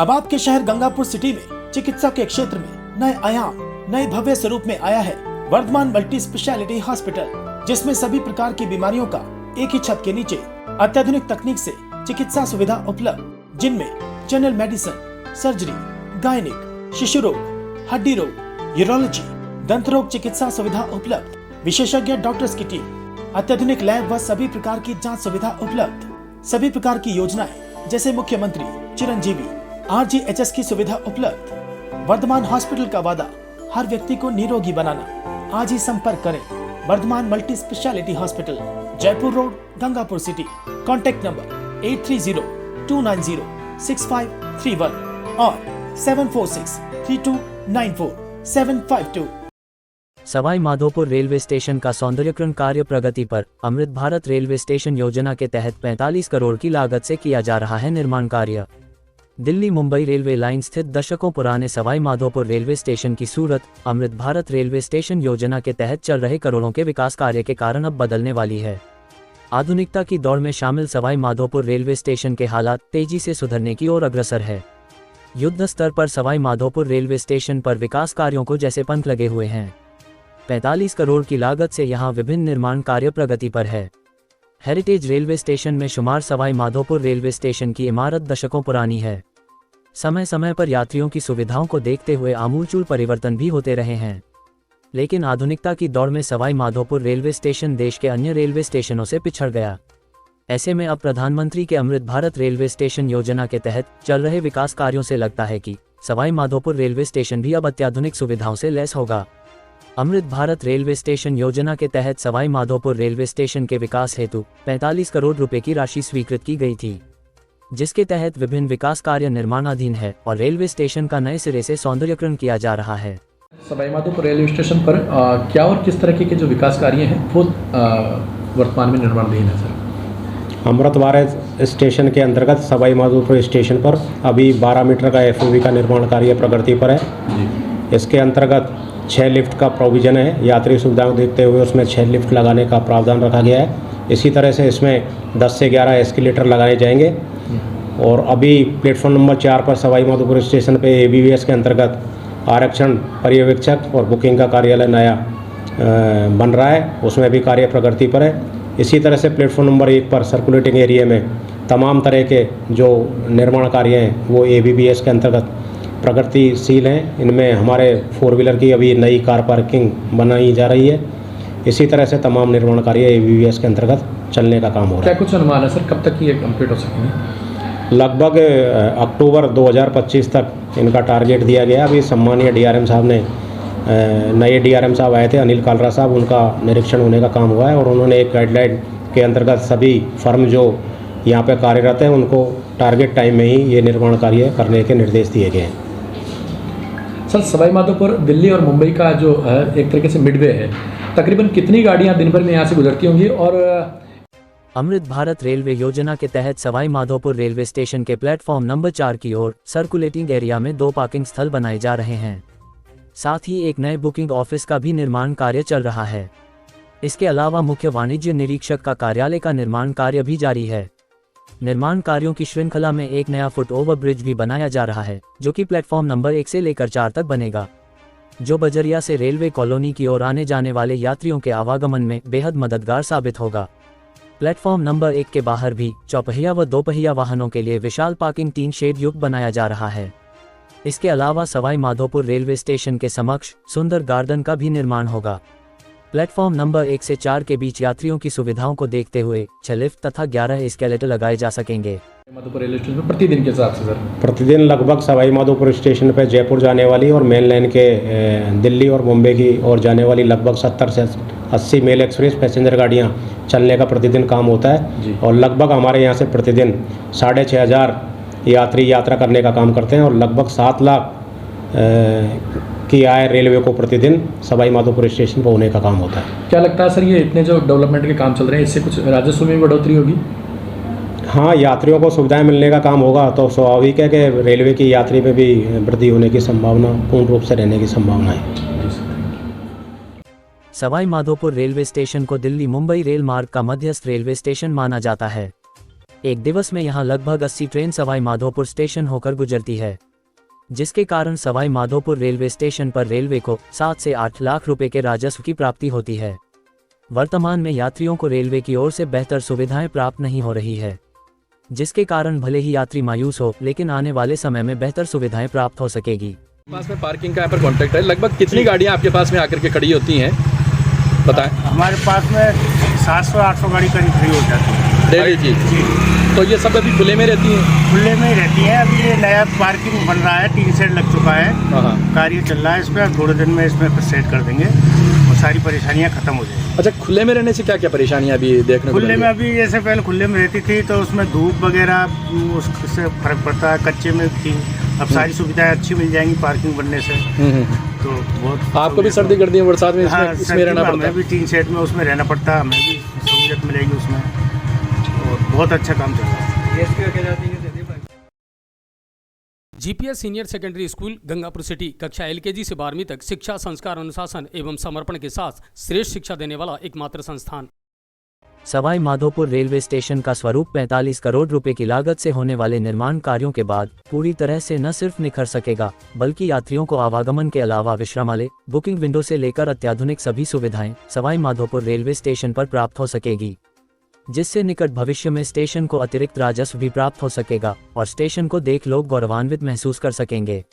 अब आपके शहर गंगापुर सिटी में चिकित्सा के क्षेत्र में नए आयाम, नए भव्य स्वरूप में आया है वर्धमान मल्टी स्पेशलिटी हॉस्पिटल, जिसमें सभी प्रकार की बीमारियों का एक ही छत के नीचे अत्याधुनिक तकनीक से चिकित्सा सुविधा उपलब्ध, जिनमें जनरल मेडिसिन, सर्जरी, गायनिक, शिशु रोग, हड्डी रोग, यूरोलॉजी, दंत रोग चिकित्सा सुविधा उपलब्ध, विशेषज्ञ डॉक्टर्स की टीम, अत्याधुनिक लैब व सभी प्रकार की जांच सुविधा उपलब्ध, सभी प्रकार की योजनाएं जैसे मुख्यमंत्री चिरंजीवी RGHS की सुविधा उपलब्ध। वर्धमान हॉस्पिटल का वादा हर व्यक्ति को निरोगी बनाना। आज ही संपर्क करें Vardhman multi speciality hospital, Jaipur road, Gangapur city. Contact number 8302906531 और 7463294752। सवाई माधोपुर रेलवे स्टेशन का सौंदर्यीकरण कार्य प्रगति पर। अमृत भारत रेलवे स्टेशन योजना के तहत 45 करोड़ की लागत से किया जा रहा है निर्माण कार्य। दिल्ली मुंबई रेलवे लाइन स्थित दशकों पुराने सवाई माधोपुर रेलवे स्टेशन की सूरत अमृत भारत रेलवे स्टेशन योजना के तहत चल रहे करोड़ों के विकास कार्य के कारण अब बदलने वाली है। आधुनिकता की दौड़ में शामिल सवाई माधोपुर रेलवे स्टेशन के हालात तेजी से सुधरने की ओर अग्रसर है। युद्ध स्तर पर सवाई माधोपुर रेलवे स्टेशन पर विकास कार्यों को जैसे पंख लगे हुए हैं। 45 करोड़ की लागत से यहां विभिन्न निर्माण कार्य प्रगति पर है। हेरिटेज रेलवे स्टेशन में शुमार सवाई माधोपुर रेलवे स्टेशन की इमारत दशकों पुरानी है। समय समय पर यात्रियों की सुविधाओं को देखते हुए आमूलचूल परिवर्तन भी होते रहे हैं, लेकिन आधुनिकता की दौड़ में सवाई माधोपुर रेलवे स्टेशन देश के अन्य रेलवे स्टेशनों से पिछड़ गया। ऐसे में अब प्रधानमंत्री के अमृत भारत रेलवे स्टेशन योजना के तहत चल रहे विकास कार्यों से लगता है कि सवाई माधोपुर रेलवे स्टेशन भी अब अत्याधुनिक सुविधाओं से लैस होगा। अमृत भारत रेलवे स्टेशन योजना के तहत सवाई माधोपुर रेलवे स्टेशन के विकास हेतु 45 करोड़ रुपए की राशि स्वीकृत की गई थी, जिसके तहत विभिन्न विकास कार्य निर्माणाधीन है और रेलवे स्टेशन का नए सिरे से सौंदर्यीकरण किया जा रहा है। सवाई माधोपुर रेलवे स्टेशन पर क्या और किस तरह के जो विकास कार्य हैं वो वर्तमान में निर्माणाधीन है सर? अमृत भारत स्टेशन के अंतर्गत सवाई माधोपुर स्टेशन पर अभी 12 मीटर का FOV का निर्माण कार्य प्रगति पर है जी। इसके अंतर्गत 6 लिफ्ट का प्रोविज़न है। यात्री सुविधाओं देखते हुए उसमें 6 लिफ्ट लगाने का प्रावधान रखा गया है। इसी तरह से इसमें 10 से 11 एस्केलेटर लगाए जाएंगे। और अभी प्लेटफॉर्म नंबर 4 पर सवाई माधोपुर स्टेशन पे ABVS के अंतर्गत आरक्षण पर्यवेक्षक और बुकिंग का कार्यालय नया बन रहा है, उसमें भी कार्य प्रगति पर है। इसी तरह से प्लेटफॉर्म नंबर 1 पर सर्कुलेटिंग एरिया में तमाम तरह के जो निर्माण कार्य हैं वो ABVS के अंतर्गत प्रगतिशील हैं। इनमें हमारे 4 व्हीलर की अभी नई कार पार्किंग बनाई जा रही है। इसी तरह से तमाम निर्माण कार्य ABVS के अंतर्गत चलने का काम हो रहा है। क्या कुछ अनुमान है सर कब तक ये कंप्लीट हो सकेंगे? लगभग अक्टूबर 2025 तक इनका टारगेट दिया गया। अभी सम्मानीय DRM साहब ने नए DRM साहब आए थे, अनिल कालरा साहब, उनका निरीक्षण होने का काम हुआ है और उन्होंने एक गाइडलाइन के अंतर्गत सभी फर्म जो यहाँ पे कार्यरत हैं उनको टारगेट टाइम में ही ये निर्माण कार्य करने के निर्देश दिए गए हैं। सर सवाई माधोपुर दिल्ली और मुंबई का जो एक तरीके से मिडवे है, तकरीबन कितनी गाड़ियाँ दिन भर में यहाँ से गुजरती होंगी? और अमृत भारत रेलवे योजना के तहत सवाई माधोपुर रेलवे स्टेशन के प्लेटफॉर्म नंबर 4 की ओर सर्कुलेटिंग एरिया में 2 पार्किंग स्थल बनाए जा रहे हैं। साथ ही एक नए बुकिंग ऑफिस का भी निर्माण कार्य चल रहा है। इसके अलावा मुख्य वाणिज्य निरीक्षक का कार्यालय का निर्माण कार्य भी जारी है। निर्माण कार्यों की श्रृंखला में एक नया फुट ओवर ब्रिज भी बनाया जा रहा है, जो कि प्लेटफॉर्म नंबर 1 से लेकर 4 तक बनेगा, जो बजरिया से रेलवे कॉलोनी की ओर आने जाने वाले यात्रियों के आवागमन में बेहद मददगार साबित होगा। प्लेटफॉर्म नंबर 1 के बाहर भी चौपहिया व दोपहिया वाहनों के लिए विशाल पार्किंग 3 शेड युक्त बनाया जा रहा है। इसके अलावा सवाई माधोपुर रेलवे स्टेशन के समक्ष सुंदर गार्डन का भी निर्माण होगा। प्लेटफॉर्म नंबर 1 से 4 के बीच यात्रियों की सुविधाओं को देखते हुए 6 लिफ्ट तथा 11 एस्केलेटर लगाए जा सकेंगे। माधोपुर रेलवे स्टेशन पर प्रतिदिन के हिसाब से सर प्रतिदिन लगभग सवाई माधोपुर स्टेशन पर जयपुर जाने वाली और मेन लाइन के दिल्ली और मुंबई की ओर जाने वाली लगभग 70 से 80 मेल एक्सप्रेस पैसेंजर गाड़ियाँ चलने का प्रतिदिन काम होता है। और लगभग हमारे यहाँ से प्रतिदिन 6500 यात्री यात्रा करने का काम करते हैं और लगभग 7 लाख की आय रेलवे को प्रतिदिन सवाई माधोपुर स्टेशन पर होने का काम होता है। क्या लगता है सर ये इतने जो डेवलपमेंट के काम चल रहे हैं इससे कुछ राजस्व में बढ़ोतरी होगी? हाँ, यात्रियों को सुविधाएं मिलने का काम होगा तो स्वाभाविक है कि रेलवे की यात्री में भी वृद्धि होने की संभावना, पूर्ण रूप से रहने की संभावना है। सवाई माधोपुर रेलवे स्टेशन को दिल्ली मुंबई रेल मार्ग का मध्यस्थ रेलवे स्टेशन माना जाता है। एक दिवस में यहाँ लगभग 80 ट्रेन सवाई माधोपुर स्टेशन होकर गुजरती है, जिसके कारण सवाई माधोपुर रेलवे स्टेशन पर रेलवे को 7 से 8 लाख रुपए के राजस्व की प्राप्ति होती है। वर्तमान में यात्रियों को रेलवे की ओर से बेहतर सुविधाएं प्राप्त नहीं हो रही है, जिसके कारण भले ही यात्री मायूस हो, लेकिन आने वाले समय में बेहतर सुविधाएं प्राप्त हो सकेगी। पास में पार्किंग का यहाँ पर कॉन्ट्रैक्ट है, लगभग कितनी गाड़ियाँ आपके पास में आकर के खड़ी होती हैं बताएं? हमारे पास में 700-800 गाड़ी करीब खड़ी हो जाती है डेली जी। तो ये सब अभी खुले में रहती हैं? खुले में ही रहती है। अभी ये नया पार्किंग बन रहा है, 3 सेट लग चुका है, कार्य चल रहा है इस पर। थोड़े दिन में इसमें फिर सेट कर देंगे और सारी परेशानियाँ खत्म हो जाएंगी। अच्छा, खुले में रहने से क्या क्या परेशानियाँ अभी देखने को खुले में अभी जैसे पहले खुले में रहती थी तो उसमें धूप वगैरह उससे फर्क पड़ता है, कच्चे में थी। अब सारी सुविधाएं अच्छी मिल जाएंगी पार्किंग बनने से, तो बहुत। आपको भी सर्दी कर दी है बरसात में? हाँ, इसमें रहना पड़ता है? हमें भी 3 सेट में उसमें रहना पड़ता है, हमें भी सहूलियत मिलेगी उसमें, और बहुत अच्छा काम चल रहा है। GPS senior secondary school Gangapur city कक्षा एलकेजी से 12वीं तक शिक्षा, संस्कार, अनुशासन एवं समर्पण के साथ श्रेष्ठ शिक्षा देने वाला एकमात्र संस्थान। सवाई माधोपुर रेलवे स्टेशन का स्वरूप 45 करोड़ रुपए की लागत से होने वाले निर्माण कार्यों के बाद पूरी तरह से न सिर्फ निखर सकेगा, बल्कि यात्रियों को आवागमन के अलावा विश्रामालय, बुकिंग विंडो से लेकर अत्याधुनिक सभी सुविधाएं सवाई माधोपुर रेलवे स्टेशन पर प्राप्त हो सकेगी, जिससे निकट भविष्य में स्टेशन को अतिरिक्त राजस्व भी प्राप्त हो सकेगा और स्टेशन को देख लोग गौरवान्वित महसूस कर सकेंगे।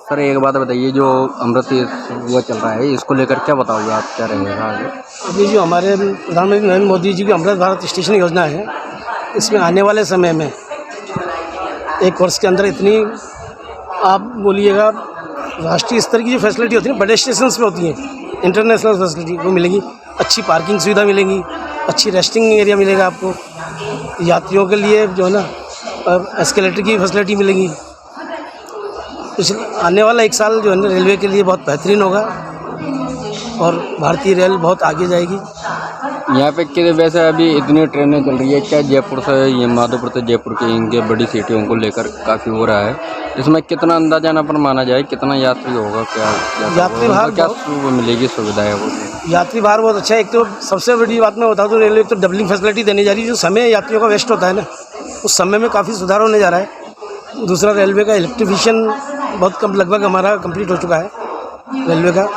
सर एक बात बताइए, जो अमृत वो चल रहा है इसको लेकर क्या बताओगे आप, क्या रहेगा आगे? अभी जो हमारे प्रधानमंत्री नरेंद्र मोदी जी की अमृत भारत स्टेशन योजना है, इसमें आने वाले समय में 1 वर्ष के अंदर इतनी आप बोलिएगा राष्ट्रीय स्तर की जो फैसिलिटी होती है बड़े स्टेशन पे होती है, इंटरनेशनल फैसिलिटी वो मिलेगी। अच्छी पार्किंग सुविधा मिलेगी, अच्छी रेस्टिंग एरिया मिलेगा आपको, यात्रियों के लिए जो है ना एस्केलेटर की फैसिलिटी मिलेगी। आने वाला 1 साल जो है ना रेलवे के लिए बहुत बेहतरीन होगा और भारतीय रेल बहुत आगे जाएगी। यहाँ पे कि वैसे अभी इतनी ट्रेनें चल रही है, क्या जयपुर से ये माधोपुर से जयपुर के इनके बड़ी सिटियों को लेकर काफ़ी हो रहा है, इसमें कितना अंदाजा पर माना जाए कितना यात्री होगा, क्या यात्री भार क्या मिलेगी सुविधाएं? वो यात्री भार बहुत अच्छा है। एक तो सबसे बड़ी बात मैं बता दूँ, रेलवे तो डबलिंग फैसिलिटी देने जा रही है, जो समय यात्रियों का वेस्ट होता है ना, उस समय में काफ़ी सुधार होने जा रहा है। दूसरा, रेलवे का इलेक्ट्रिफिकेशन बहुत कम, लगभग हमारा कंप्लीट हो चुका है रेलवे का,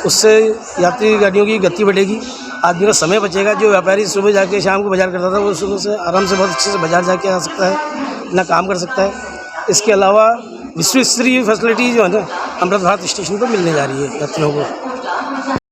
उससे यात्री गाड़ियों की गति बढ़ेगी, आदमी का समय बचेगा। जो व्यापारी सुबह जाके शाम को बाजार करता था, वो सुबह से आराम से बहुत अच्छे से बाजार जाके आ सकता है, अपना काम कर सकता है। इसके अलावा विश्व स्तरीय फैसिलिटी जो है ना अमृत भारत स्टेशन पर मिलने जा रही है यात्रियों को।